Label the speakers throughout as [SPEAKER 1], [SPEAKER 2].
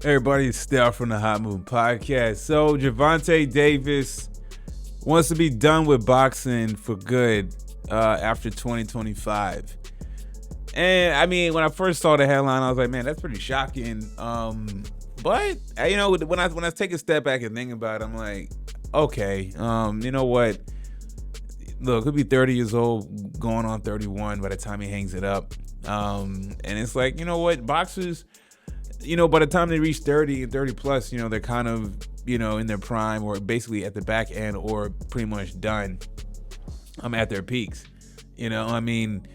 [SPEAKER 1] Everybody, it's Style from the Hot Moon Podcast. So, Gervonta Davis wants to be done with boxing for good after 2025. And I mean, when I first saw the headline, I was like, man, that's pretty shocking. But you know, when I take a step back and think about it, I'm like, okay, you know what? Look, he'll be 30 years old, going on 31 by the time he hangs it up. And it's like, you know what? Boxers, you know, by the time they reach 30 and 30 plus, you know, they're kind of, you know, in their prime or basically at the back end or pretty much done at their peaks. You know, I mean,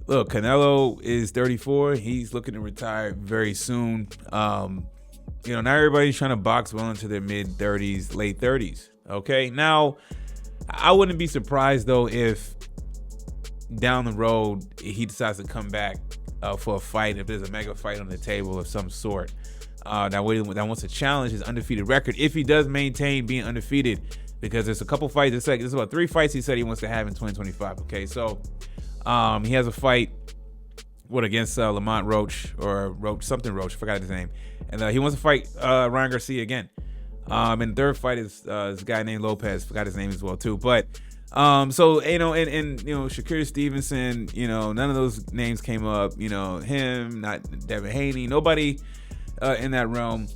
[SPEAKER 1] look, Canelo is 34. He's looking to retire very soon. You know, not everybody's trying to box well into their mid 30s, late 30s. Okay. Now, I wouldn't be surprised, though, if down the road he decides to come back for a fight, if there's a mega fight on the table of some sort. That wants to challenge his undefeated record if he does maintain being undefeated, because there's a couple fights. It's like there's about 3 fights he said he wants to have in 2025. Okay, so he has a fight against Lamont Roach or Roach, forgot his name, and he wants to fight Ryan Garcia again. And the third fight is this guy named Lopez, forgot his name as well too. But so you know, and you know, Shakur Stevenson, you know, none of those names came up. You know, him, not Devin Haney, nobody in that realm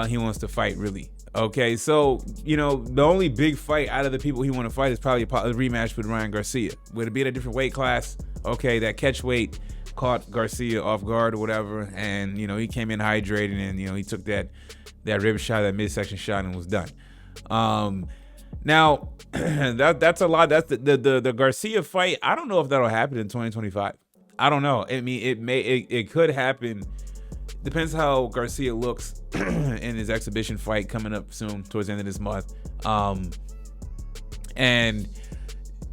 [SPEAKER 1] he wants to fight really. Okay, so you know, the only big fight out of the people he want to fight is probably a rematch with Ryan Garcia. Would it be at a different weight class? Okay, that catch weight caught Garcia off guard or whatever, and you know, he came in hydrated, and you know, he took that rib shot, that midsection shot, and was done. Now that's a lot. That's the Garcia fight. I don't know if that'll happen in 2025. I don't know. I mean, it could happen. Depends how Garcia looks in his exhibition fight coming up soon towards the end of this month. And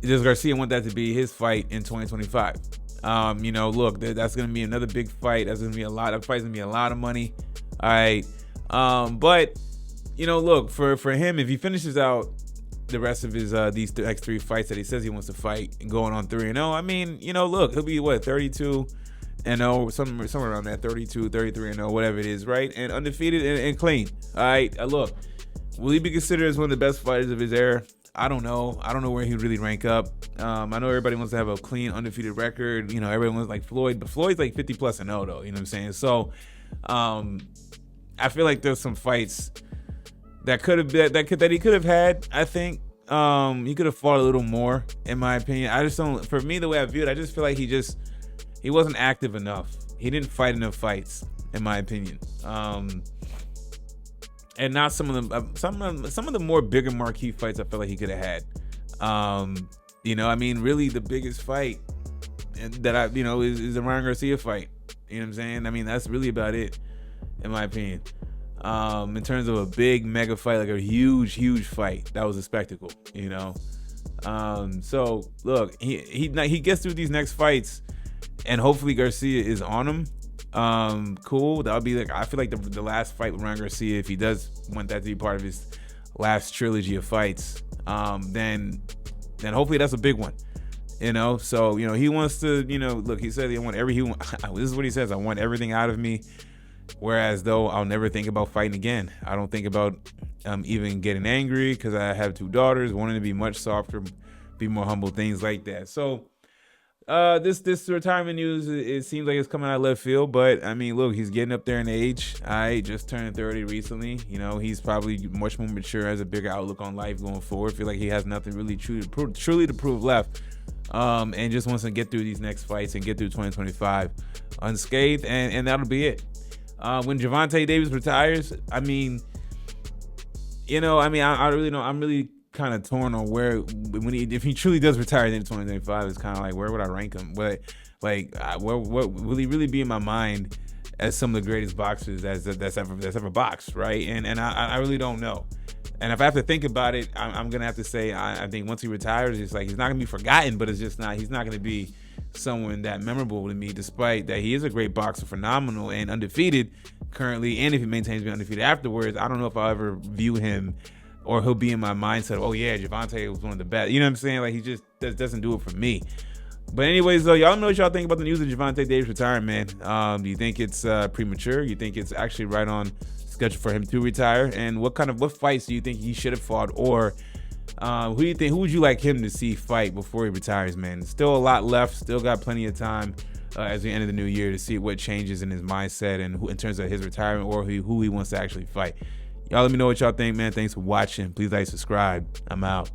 [SPEAKER 1] does Garcia want that to be his fight in 2025? You know, look, that's going to be another big fight. That's going to be that fight's going to be a lot of money. All right. But you know, look, for him, if he finishes out the rest of his these next 3 fights that he says he wants to fight and going on 3-0, I mean, you know, look, he'll be 32-0, somewhere around that, 32, 33-0, whatever it is, right? And undefeated and clean. All right. Look, will he be considered as one of the best fighters of his era? I don't know. I don't know where he would really rank up. I know everybody wants to have a clean, undefeated record. You know, everyone wants like Floyd, but Floyd's like 50 plus and 0 though. You know what I'm saying? So, I feel like there's some fights that he could have had. I think he could have fought a little more, in my opinion. I just don't. For me, the way I view it, I just feel like he wasn't active enough. He didn't fight enough fights, in my opinion. And not some of the more bigger marquee fights I feel like he could have had. You know, I mean, really the biggest fight that is the Ryan Garcia fight. You know what I'm saying? I mean, that's really about it, in my opinion. In terms of a big mega fight, like a huge fight, that was a spectacle, you know. So look, he gets through these next fights, and hopefully Garcia is on him. Cool. That'll be like, I feel like the last fight with Ryan Garcia, if he does want that to be part of his last trilogy of fights, then hopefully that's a big one. You know, so you know, he wants to, you know, look, he said this is what he says, I want everything out of me. Whereas though I'll never think about fighting again. I don't think about even getting angry, because I have 2 daughters, wanting to be much softer, be more humble, things like that. So this retirement news, it seems like it's coming out of left field, but I mean, look, he's getting up there in age. I just turned 30 recently. You know, he's probably much more mature, has a bigger outlook on life going forward. I feel like he has nothing really truly to prove left. And just wants to get through these next fights and get through 2025 unscathed, and that'll be it. When Gervonta Davis retires, I mean, you know, I really know. I'm really kind of torn on where, if he truly does retire in 2025, it's kind of like, where would I rank him? But like, where will he really be in my mind as some of the greatest boxers that's ever boxed, right? And I really don't know. And if I have to think about it, I'm gonna have to say I think once he retires, it's like he's not gonna be forgotten, but it's just not. He's not gonna be someone that memorable to me, despite that he is a great boxer, phenomenal and undefeated currently, and if he maintains being undefeated afterwards, I don't know if I'll ever view him, or he'll be in my mindset of, oh yeah, Gervonta was one of the best. You know what I'm saying? Like, he just doesn't do it for me. But anyways, though, y'all know what y'all think about the news of Gervonta Davis retiring, man. Do you think it's premature? You think it's actually right on scheduled for him to retire, and what fights do you think he should have fought, or who would you like him to see fight before he retires, man? Still a lot left, still got plenty of time as we enter the new year to see what changes in his mindset and in terms of his retirement, or who he wants to actually fight. Y'all let me know what y'all think, man. Thanks for watching. Please like, subscribe. I'm out.